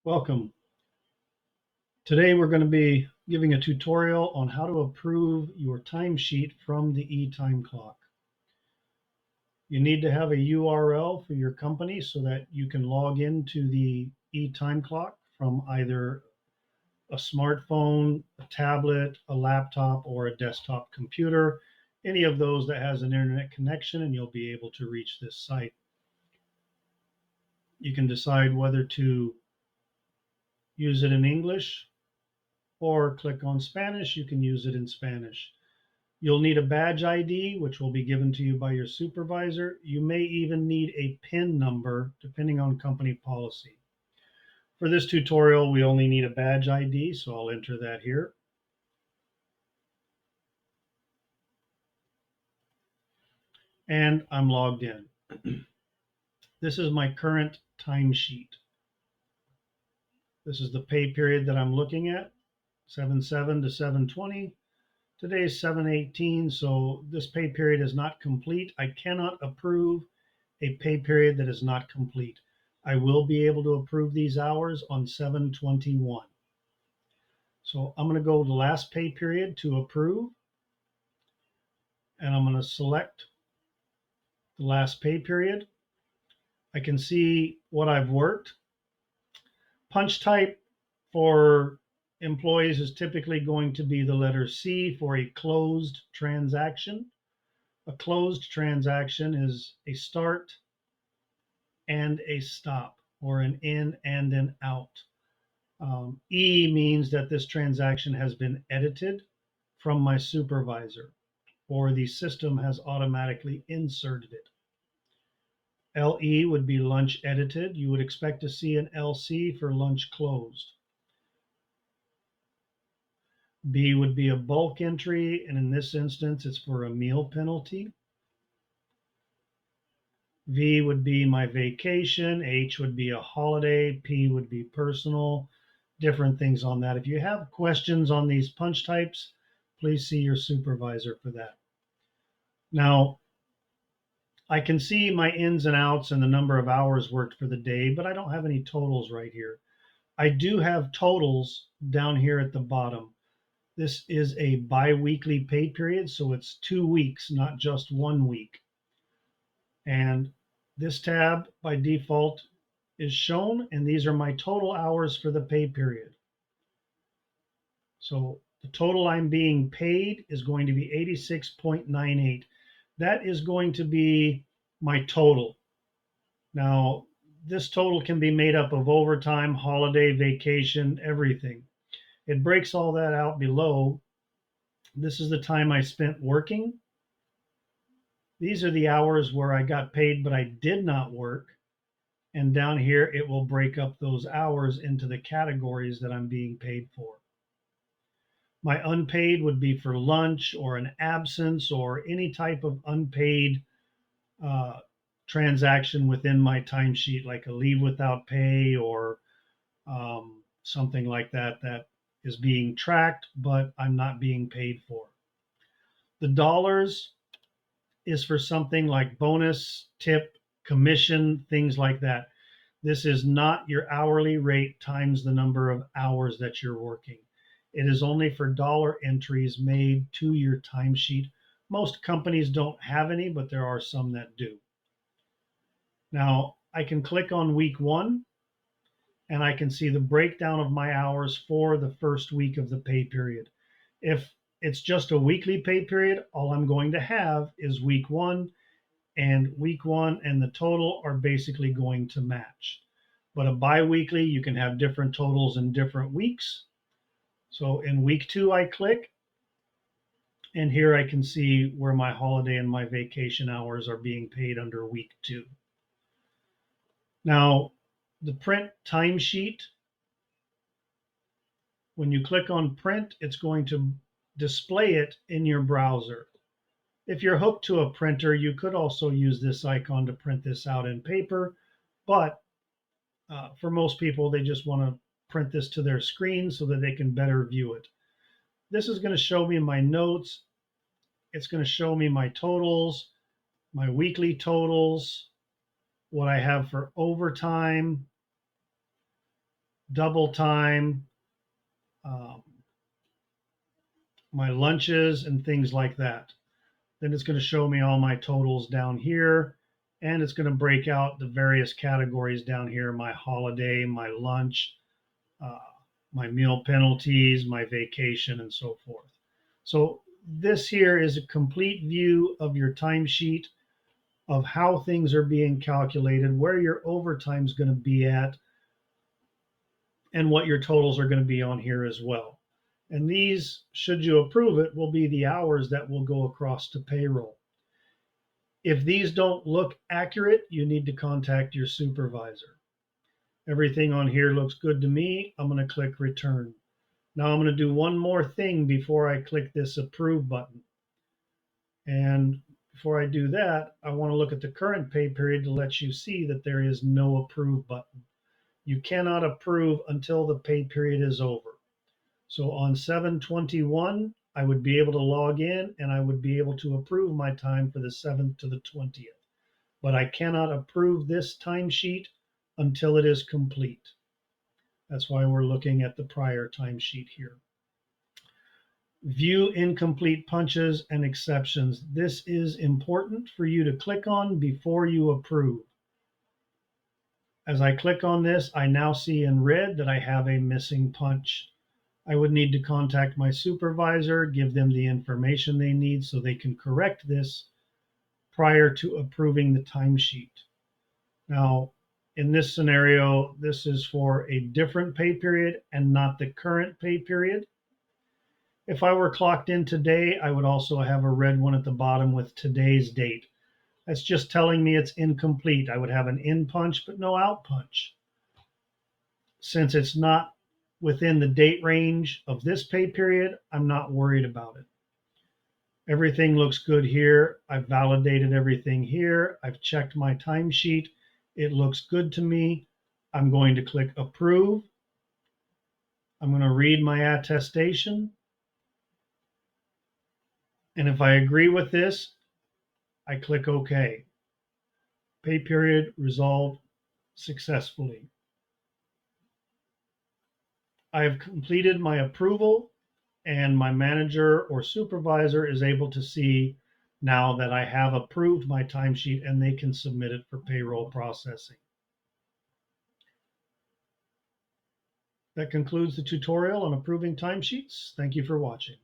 Welcome. Today we're going to be giving a tutorial on how to approve your timesheet from the eTime clock. You need to have a URL for your company so that you can log into the eTime clock from either a smartphone, a tablet, a laptop, or a desktop computer, any of those that has an internet connection, and you'll be able to reach this site. You can decide whether to use it in English or click on Spanish. You can use it in Spanish. You'll need a badge ID, which will be given to you by your supervisor. You may even need a PIN number, depending on company policy. For this tutorial, we only need a badge ID, so I'll enter that here. And I'm logged in. This is my current timesheet. This is the pay period that I'm looking at, 7/7 to 7/20. Today is 7/18, so this pay period is not complete. I cannot approve a pay period that is not complete. I will be able to approve these hours on 7/21. So I'm going to go to the last pay period to approve, and I'm going to select the last pay period. I can see what I've worked. Punch type for employees is typically going to be the letter C for a closed transaction. A closed transaction is a start and a stop, or an in and an out. E means that this transaction has been edited from my supervisor, or the system has automatically inserted it. LE would be lunch edited. You would expect to see an LC for lunch closed. B would be a bulk entry, and in this instance, it's for a meal penalty. V would be my vacation. H would be a holiday. P would be personal. Different things on that. If you have questions on these punch types, please see your supervisor for that. Now, I can see my ins and outs and the number of hours worked for the day, but I don't have any totals right here. I do have totals down here at the bottom. This is a bi-weekly pay period, so it's 2 weeks, not just 1 week. And this tab by default is shown, and these are my total hours for the pay period. So the total I'm being paid is going to be 86.98. That is going to be my total. Now, this total can be made up of overtime, holiday, vacation, everything. It breaks all that out below. This is the time I spent working. These are the hours where I got paid, but I did not work. And down here, it will break up those hours into the categories that I'm being paid for. My unpaid would be for lunch or an absence or any type of unpaid uh, transaction within my timesheet, like a leave without pay or something like that that is being tracked, but I'm not being paid for. The dollars is for something like bonus, tip, commission, things like that. This is not your hourly rate times the number of hours that you're working. It is only for dollar entries made to your timesheet. Most companies don't have any, but there are some that do. Now, I can click on week 1 and I can see the breakdown of my hours for the first week of the pay period. If it's just a weekly pay period, all I'm going to have is week 1, and week 1 and the total are basically going to match. But a bi-weekly, you can have different totals in different weeks. So in week 2, I click, and here I can see where my holiday and my vacation hours are being paid under week 2. Now, the print timesheet, when you click on print, it's going to display it in your browser. If you're hooked to a printer, you could also use this icon to print this out in paper, but for most people, they just want to print this to their screen so that they can better view it. This is going to show me my notes. It's going to show me my totals, my weekly totals, what I have for overtime, double time, um, my lunches, and things like that. Then it's going to show me all my totals down here, and it's going to break out the various categories down here, my holiday, my lunch, uh, my meal penalties, my vacation, and so forth. So this here is a complete view of your timesheet, of how things are being calculated, where your overtime is going to be at, and what your totals are going to be on here as well. And these, should you approve it, will be the hours that will go across to payroll. If these don't look accurate, you need to contact your supervisor. Everything on here looks good to me. I'm going to click return. Now I'm going to do one more thing before I click this approve button. And before I do that, I want to look at the current pay period to let you see that there is no approve button. You cannot approve until the pay period is over. So on 7/21, I would be able to log in and I would be able to approve my time for the 7th to the 20th. But I cannot approve this timesheet until it is complete. That's why we're looking at the prior timesheet here. View incomplete punches and exceptions. This is important for you to click on before you approve. As I click on this, I now see in red that I have a missing punch. I would need to contact my supervisor, give them the information they need so they can correct this prior to approving the timesheet. Now, in this scenario, this is for a different pay period and not the current pay period. If I were clocked in today, I would also have a red one at the bottom with today's date. That's just telling me it's incomplete. I would have an in punch, but no out punch. Since it's not within the date range of this pay period, I'm not worried about it. Everything looks good here. I've validated everything here. I've checked my timesheet. It looks good to me. I'm going to click approve. I'm going to read my attestation. And if I agree with this, I click OK. Pay period resolved successfully. I have completed my approval, and my manager or supervisor is able to see now that I have approved my timesheet and they can submit it for payroll processing. That concludes the tutorial on approving timesheets. Thank you for watching.